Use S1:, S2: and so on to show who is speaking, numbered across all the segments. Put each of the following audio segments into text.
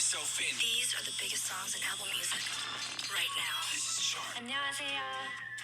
S1: yourself in.
S2: These are the biggest songs in Apple Music right now.
S1: This is chart.
S2: 안녕하세요.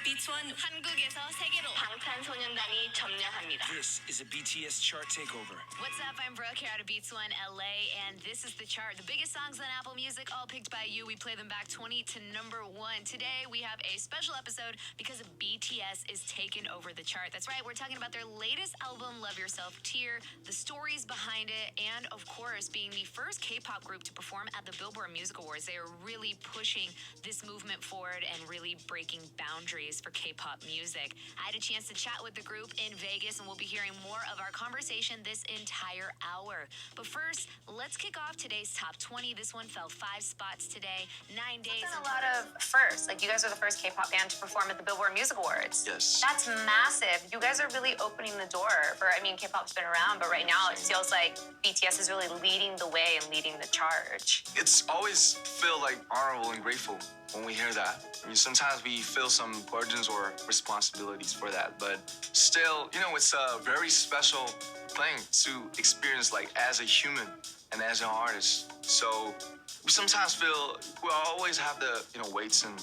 S2: 비트원 한국에서 세계로 방탄소년단이 점령합니다.
S1: This is a BTS chart takeover.
S3: What's up? I'm Brooke here out of Beats One LA, and this is the chart. The biggest songs on Apple Music, all picked by you. We play them back 20 to number 1. Today, we have a special episode because BTS is taking over the chart. That's right, we're talking about their latest album, Love Yourself Tear, the stories behind it, and of course, being the first K-pop group to perform at the Billboard Music Awards. They are really pushing this movement forward and really breaking boundaries for K-pop music. I had a chance to chat with the group in Vegas, and we'll be hearing more of our conversation this entire hour. But first, let's kick off today's top 20. This one fell 5 spots today, 9 days.
S4: That's a lot of firsts. Like, you guys are the first K-pop band to perform at the Billboard Music Awards.
S5: Yes.
S4: That's massive. You guys are really opening the door for, I mean, K-pop's been around, but right now it feels like BTS is really leading the way and leading the charge.
S5: It's always feel like honorable and grateful when we hear that. I mean, sometimes we feel some burdens or responsibilities for that, but still, you know, it's a very special thing to experience, like, as a human and as an artist. So we sometimes feel we always have the, you know, weights and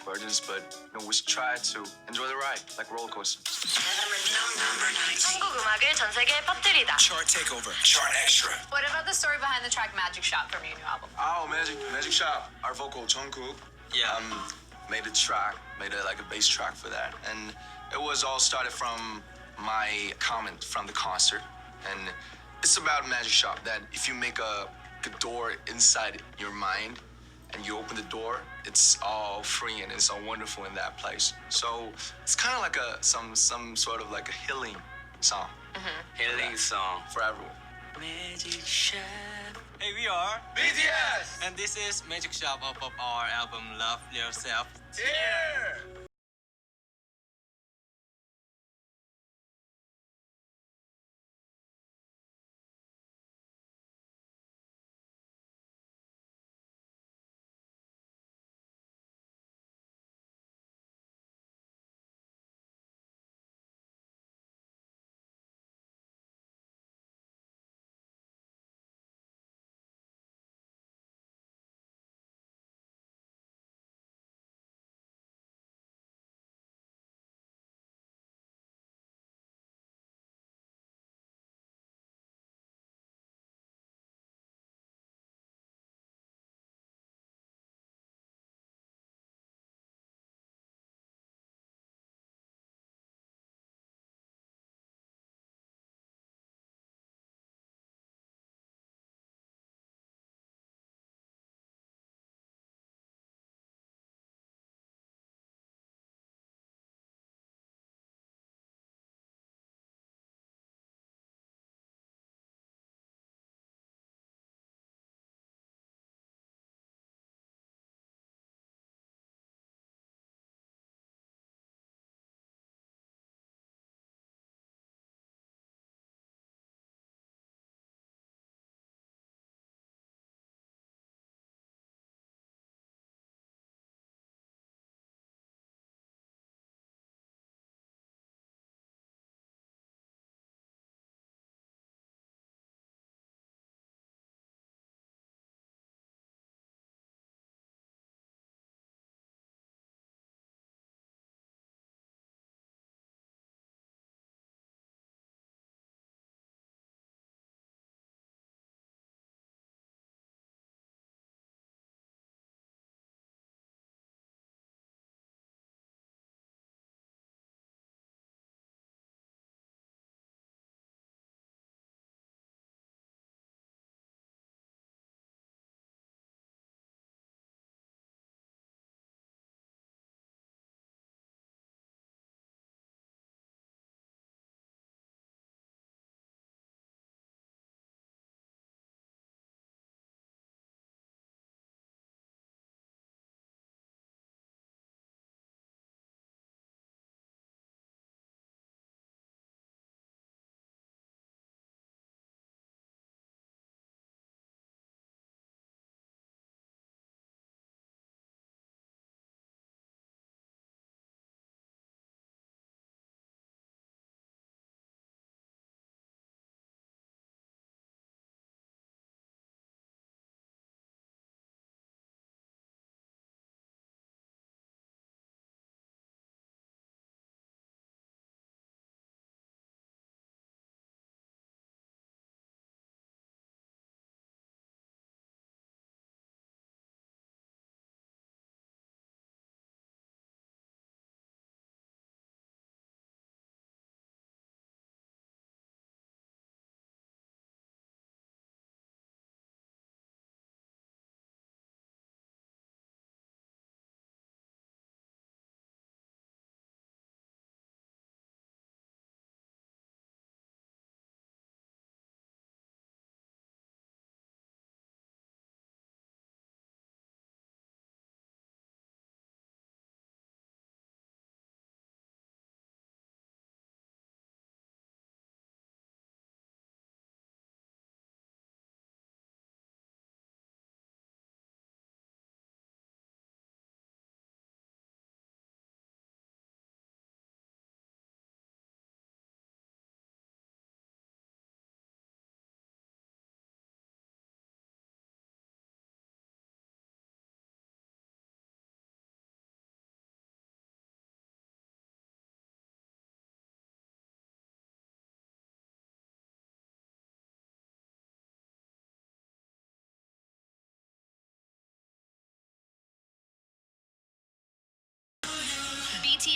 S5: burdens, but, you know, we try to enjoy the ride, like roller coaster.
S4: 한국 음악을 전 세계에 퍼뜨리다.
S1: Chart takeover. Chart extra.
S4: What about the story behind the track Magic Shop from your new album?
S5: Oh, Magic Shop. Our vocal Jungkook, made a track, made a bass track for that, and it was all started from my comment from the concert, and it's about Magic Shop that if you make a door inside your mind and you open the door, it's all free and it's all wonderful in that place. So it's kind of like some sort of like a healing song.
S6: Healing song.
S5: For everyone.
S6: Magic Shop. Hey, we are
S5: BTS!
S6: and this is Magic Shop off of our album Love Yourself.
S5: Yeah!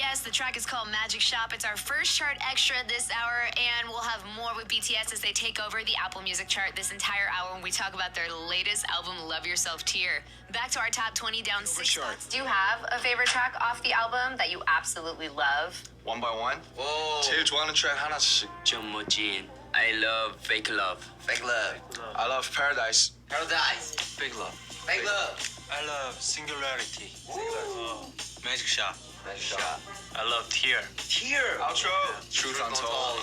S3: BTS. The track is called Magic Shop. It's our first chart extra this hour, and we'll have more with BTS as they take over the Apple Music chart this entire hour when we talk about their latest album, Love Yourself Tier. Back to our top 20, down 6 spots.
S4: Do you have a favorite track off the album that you absolutely love?
S5: One by one.
S6: 오,
S5: 제일 좋아하는 트랙 하나씩.
S6: 좀 멋진. I love fake love.
S5: Fake Love. I love Paradise.
S6: Paradise.
S5: Big Love.
S6: Fake love.
S1: I love Singularity.
S6: Magic shop.
S5: Magic Shop.
S1: I love Tear.
S6: Here.
S5: Outro. Truth Untold.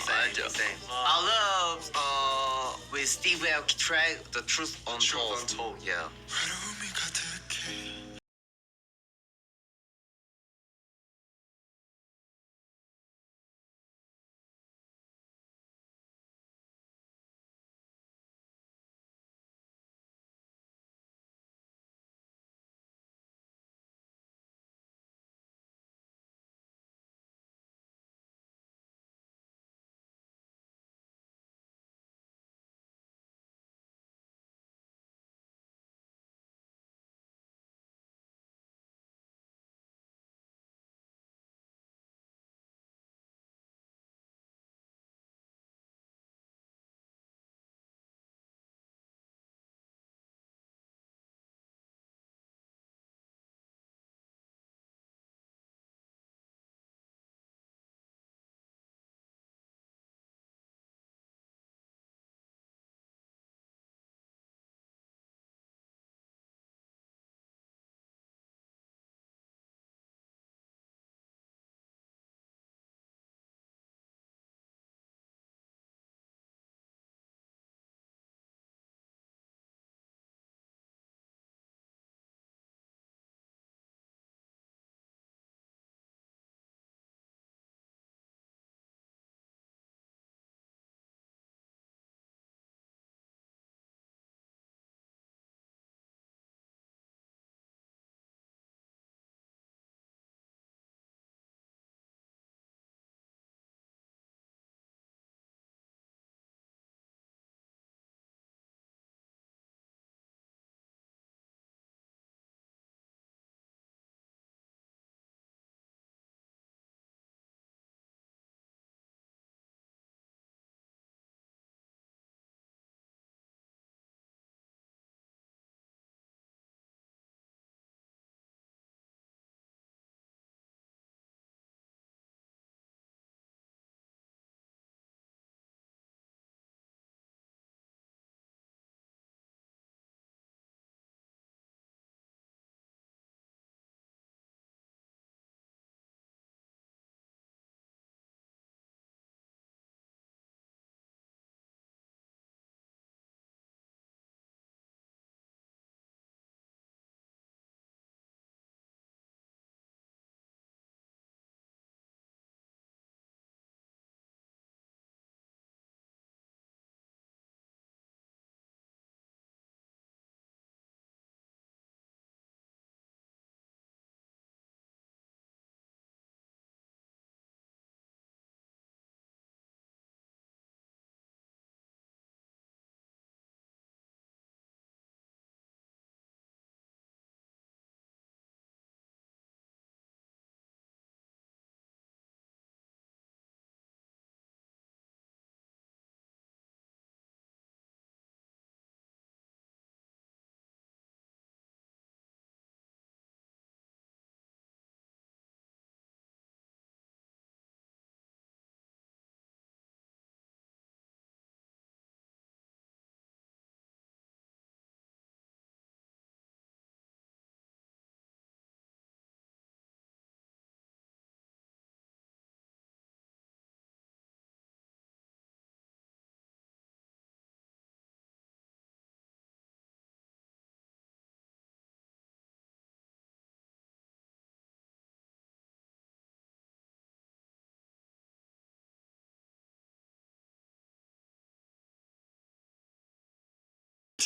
S6: Same. I love with Steve Aoki track The Truth Untold.
S5: Untold.
S6: Yeah.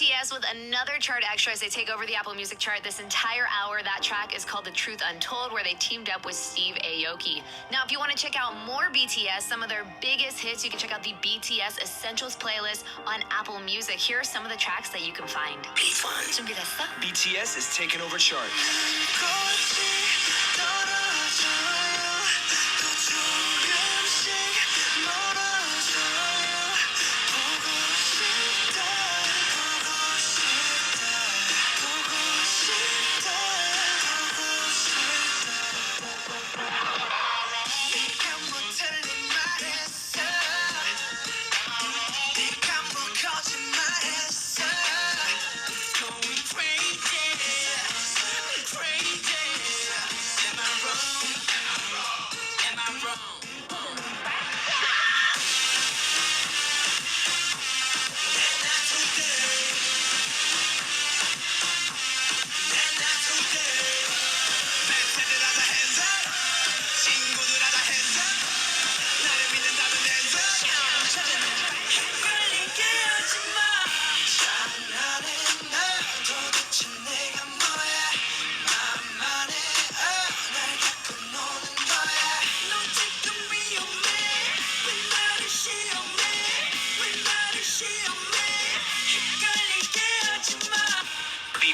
S3: BTS with another chart extra as they take over the Apple Music chart this entire hour. That track is called The Truth Untold, where they teamed up with Steve Aoki. Now, if you want to check out more BTS, some of their biggest hits, you can check out the BTS Essentials playlist on Apple Music. Here are some of the tracks that you can find. 준비됐어?
S1: BTS is taking over chart.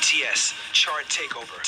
S7: BTS chart takeover.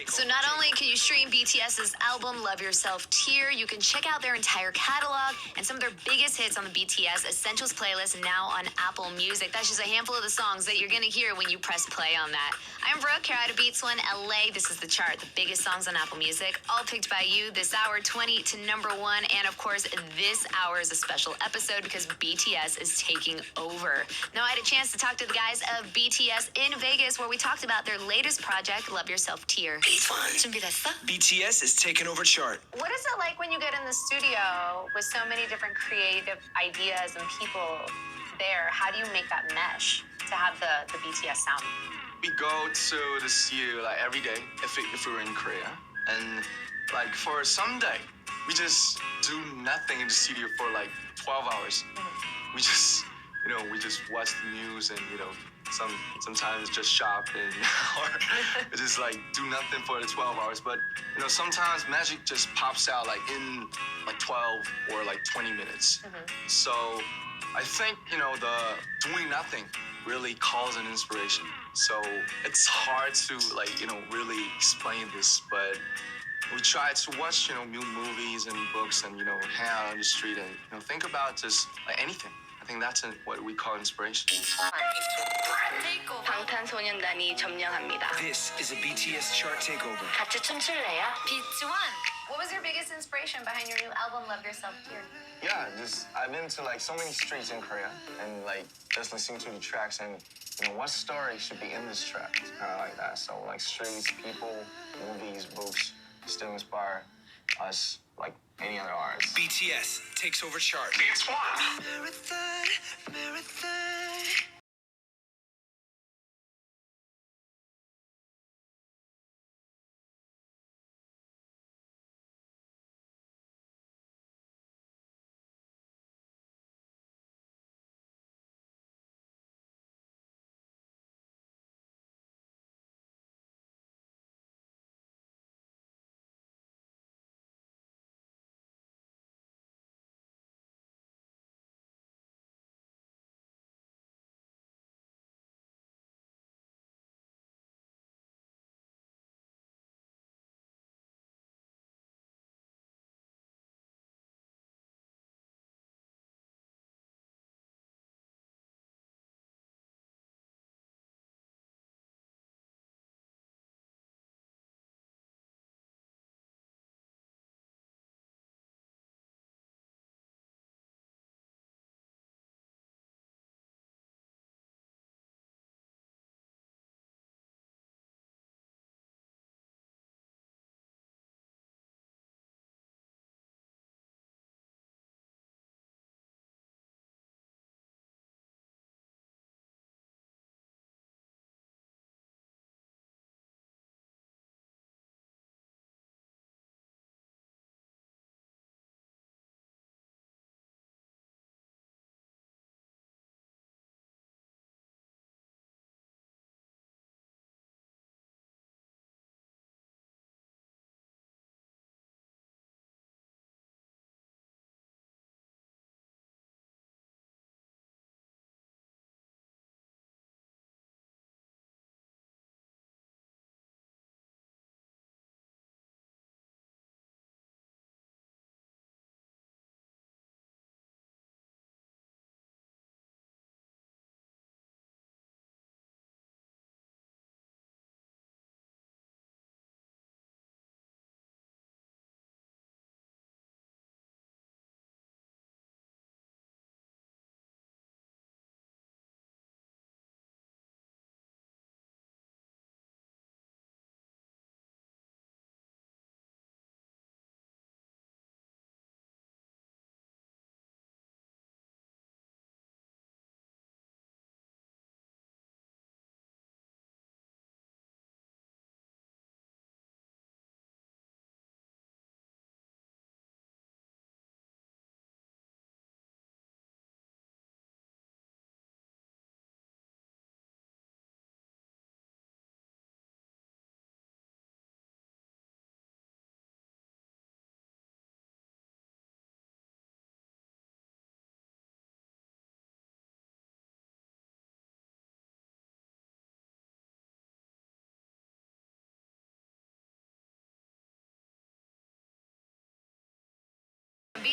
S3: So not only can you stream BTS's album Love Yourself Tear, you can check out their entire catalog and some of their biggest hits on the BTS Essentials playlist now on Apple Music. That's just a handful of the songs that you're going to hear when you press play on that. I'm Brooke, here out of Beats One LA. This is the chart, the biggest songs on Apple Music, all picked by you this hour, 20 to number 1. And of course, this hour is a special episode because BTS is taking over. Now, I had a chance to talk to the guys of BTS in Vegas where we talked about their latest project, Love Yourself Tear. 준비됐어?
S7: BTS is taking over chart.
S4: What is it like when you get in the studio with so many different creative ideas and people there? How do you make that mesh to have the BTS sound?
S5: We go to the studio like every day if we were in Korea, and like for some day we just do nothing in the studio for like 12 hours. We just watch the news and sometimes just shop and or just like do nothing for the 12 hours. But sometimes magic just pops out like in like 12 or like 20 minutes. So I think the doing nothing really calls an inspiration. So it's hard to really explain this, but we try to watch new movies and books and hang out on the street and think about just like anything. I think that's what we call inspiration.
S2: 방탄소년단이 점령합니다.
S7: This is a BTS chart takeover.
S2: 같이 춤출래요?
S3: Beats One. What was your biggest inspiration behind your new album, Love Yourself Tear?
S5: Yeah, I've been to like so many streets in Korea and like just listening to the tracks and what story should be in this track. It's kind of like that. So like streets, people, movies, books still inspire us like any other artist.
S7: BTS takes over chart. Beats One. Marathon.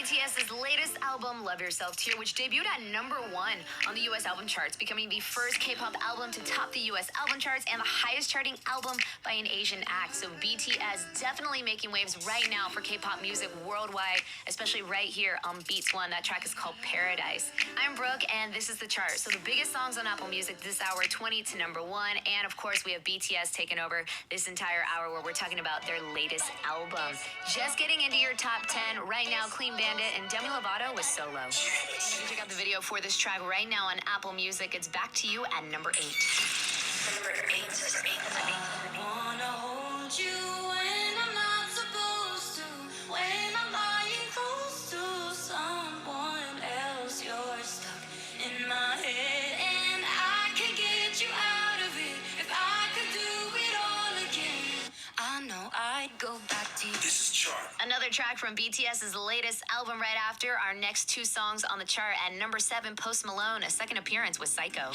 S3: BTS's latest album, Love Yourself Tear, which debuted at #1 on the US album charts, becoming the first K-pop album to top the US album charts and the highest charting album by an Asian act. So BTS definitely making waves right now for K-pop music worldwide, especially right here on Beats One. That track is called Paradise. I'm Brooke, and this is the chart. So the biggest songs on Apple Music this hour, 20 to #1. And of course, we have BTS taking over this entire hour where we're talking about their latest album. Just getting into your top 10 right now, Clean Bandit and Demi Lovato with Solo. You can check out the video for this track right now on Apple Music. It's back to you at number 8.
S8: Wanna hold you when I'm not supposed to, when I'm lying close to someone else. You're stuck in my head, and I can get you out of it. If I could do it all again, I know I'd go back to you.
S7: This is Chart.
S3: Another track from BTS's latest album right after our next two songs on the chart. At number 7, Post Malone, a second appearance with Psycho.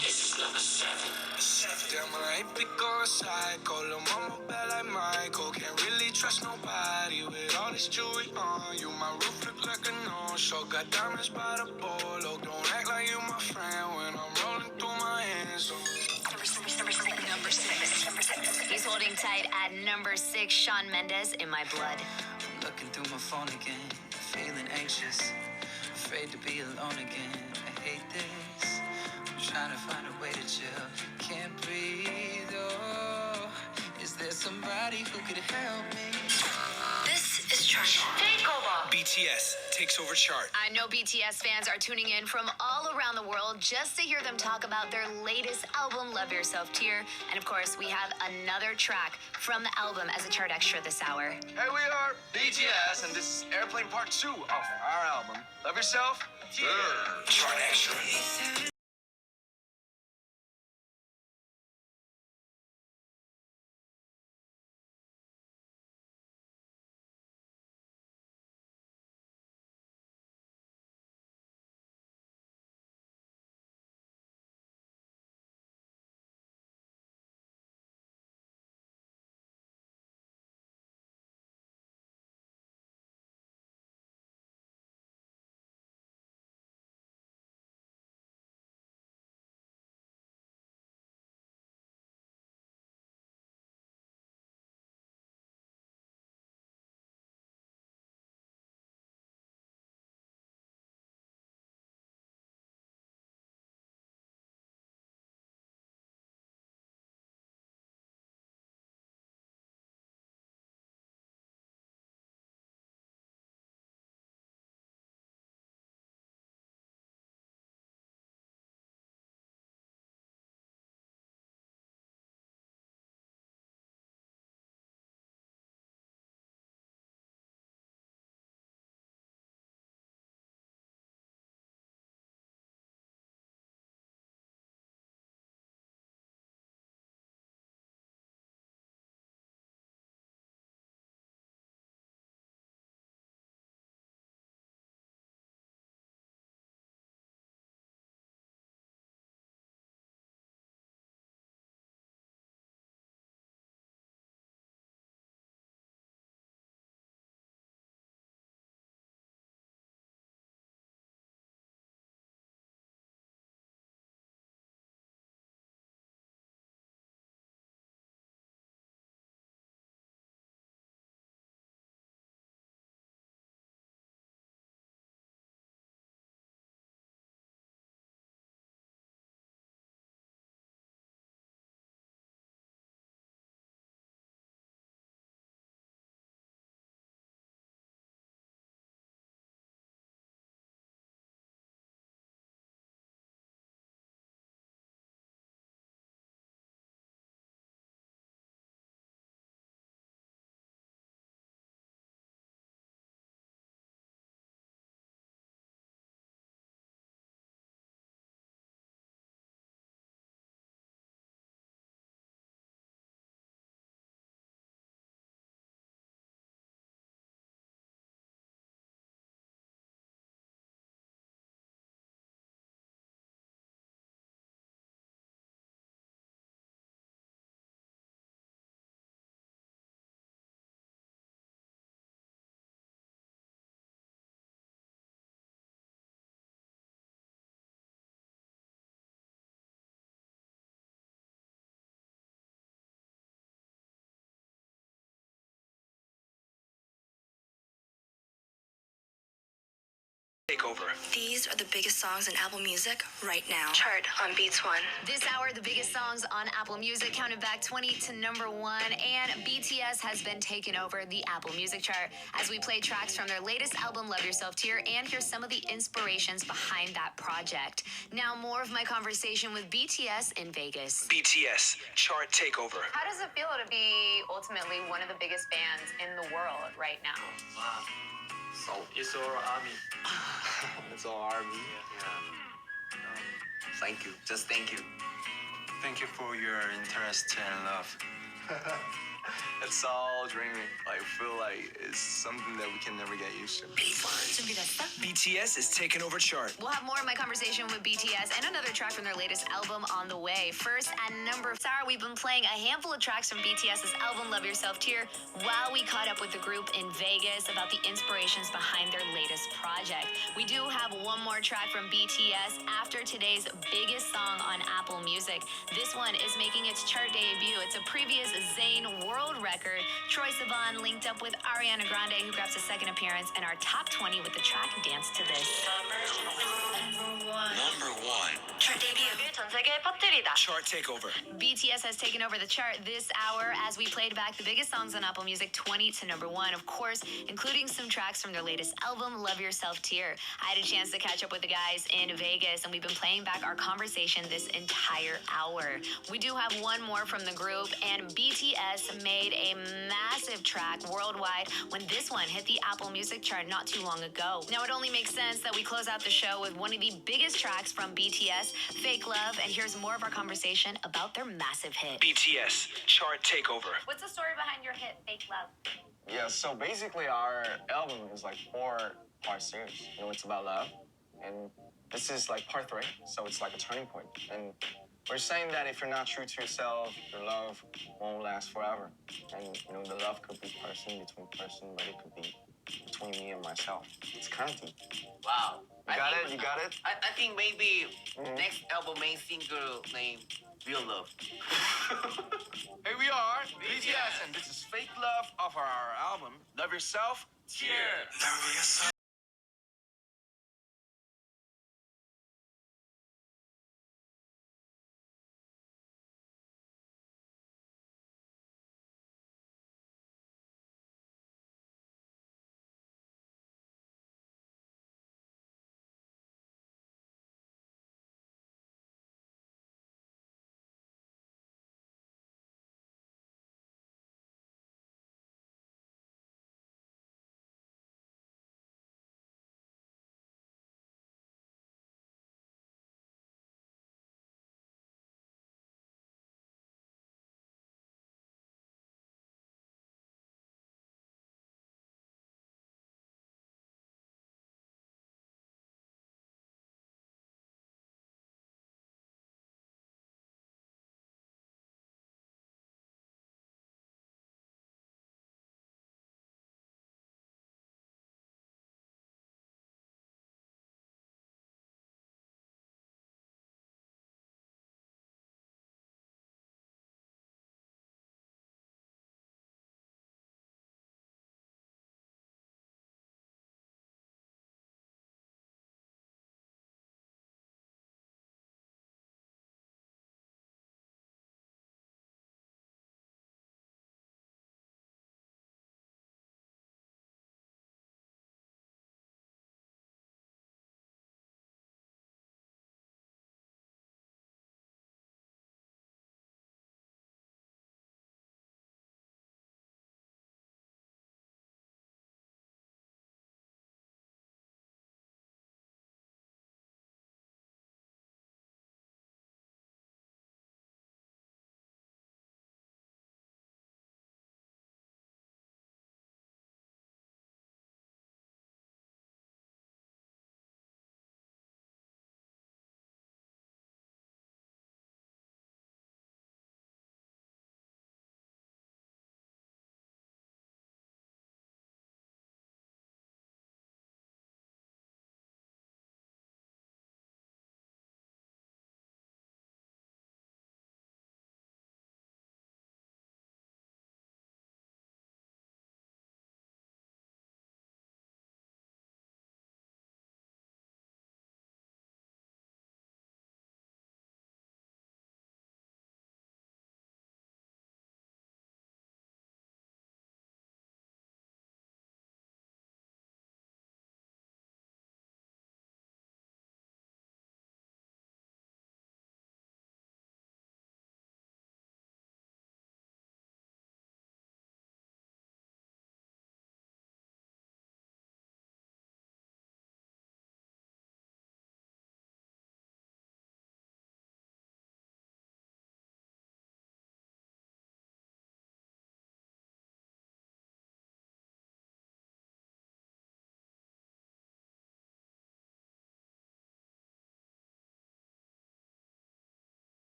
S7: Damn, I ain't pick on psycho. Lil' mama bad like Michael. Can't really trust nobody with all this jewelry on you. My roof look like a no-show. Got diamonds by the bolo. Don't act like you my friend when I'm rolling through my hands.
S3: Number six. He's holding tight at number 6, Shawn Mendes, In My Blood.
S9: Looking through my phone again, feeling anxious, afraid to be alone again. I hate this. I'm trying to find a way to chill. Can't breathe. Oh, is there somebody who could help me?
S8: This is Chart Takeover.
S7: BTS takes over Chart.
S3: I know BTS fans are tuning in from all around the world just to hear them talk about their latest album, Love Yourself Tear. And of course, we have another track from the album as a chart extra this hour.
S5: Hey, we are BTS, and this is Airplane Part 2 of our album. Love Yourself?
S7: Chart Extra.
S9: Takeover.
S8: These are the biggest songs in Apple Music right now.
S2: Chart on Beats One.
S3: This hour, the biggest songs on Apple Music counted back 20 to number 1, and BTS has been taking over the Apple Music chart as we play tracks from their latest album, Love Yourself Tear, and hear some of the inspirations behind that project. Now, more of my conversation with BTS in Vegas.
S9: BTS Chart Takeover.
S4: How does it feel to be ultimately one of the biggest bands in the world right now?
S6: So
S1: It's our army.
S5: It's all army.
S6: thank you. Just thank you.
S1: Thank you for your interest and love.
S5: It's all dreaming. I feel like it's something that we can never get used to.
S8: 준비됐어?
S9: BTS is taking over chart.
S3: We'll have more of my conversation with BTS and another track from their latest album on the way. First, at number 4, we've been playing a handful of tracks from BTS's album, Love Yourself Tear, while we caught up with the group in Vegas about the inspirations behind their latest project. We do have one more track from BTS after today's biggest song on Apple Music. This one is making its chart debut. It's a previous Zayn world record. Troye Sivan linked up with Ariana Grande, who grabs a second appearance in our top 20 with the track Dance to This.
S9: Number 1.
S2: chart 데뷔를 전 세계에 퍼뜨리다.
S9: Chart Takeover.
S3: BTS has taken over the chart this hour as we played back the biggest songs on Apple Music 20 to number 1, of course, including some tracks from their latest album, Love Yourself Tear. I had a chance to catch up with the guys in Vegas, and we've been playing back our conversation this entire hour. We do have one more from the group, and BTS made a massive track worldwide when this one hit the Apple Music chart not too long ago. Now, it only makes sense that we close out the show with one of the biggest tracks from BTS, Fake Love, and here's more of our conversation about their massive hit.
S9: BTS Chart Takeover.
S4: What's the story behind your hit, Fake Love?
S5: Yeah, so basically our album is like 4-part series. You know, it's about love. And this is like part 3, so it's like a turning point. And we're saying that if you're not true to yourself, your love won't last forever. And, you know, the love could be person between person, but it could be between me and myself. It's kind of deep.
S6: Wow.
S5: You got it? You got it?
S6: I think maybe next album main single name Real Love.
S10: Here we are, BTS, and this is Fake Love of our album, Love Yourself, Tear.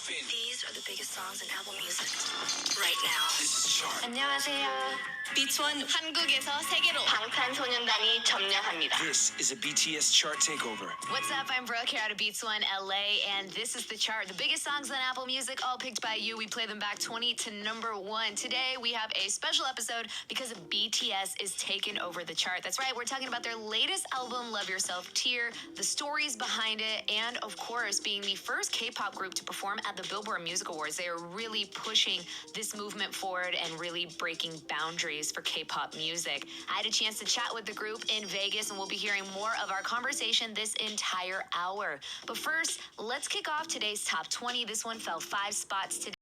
S7: fin.
S2: These are the biggest songs in Apple Music right now.
S7: This is chart.
S2: 안녕하세요.
S3: BTS 한국에서 세계로
S2: 방탄소년단이 점령합니다.
S7: This is a BTS chart takeover.
S3: What's up? I'm Brooke here out of Beats One LA, and this is the chart. The biggest songs on Apple Music, all picked by you. We play them back 20 to number 1. Today, we have a special episode because BTS is taking over the chart. That's right, we're talking about their latest album, Love Yourself Tear, the stories behind it, and of course, being the first K-pop group to perform at the Billboard Music Awards. They are really pushing this movement forward and really breaking boundaries for K-pop music. I had a chance to chat with the group in Vegas, and we'll be hearing more of our conversation this entire hour. But first, let's kick off today's top 20. This one fell 5 spots today.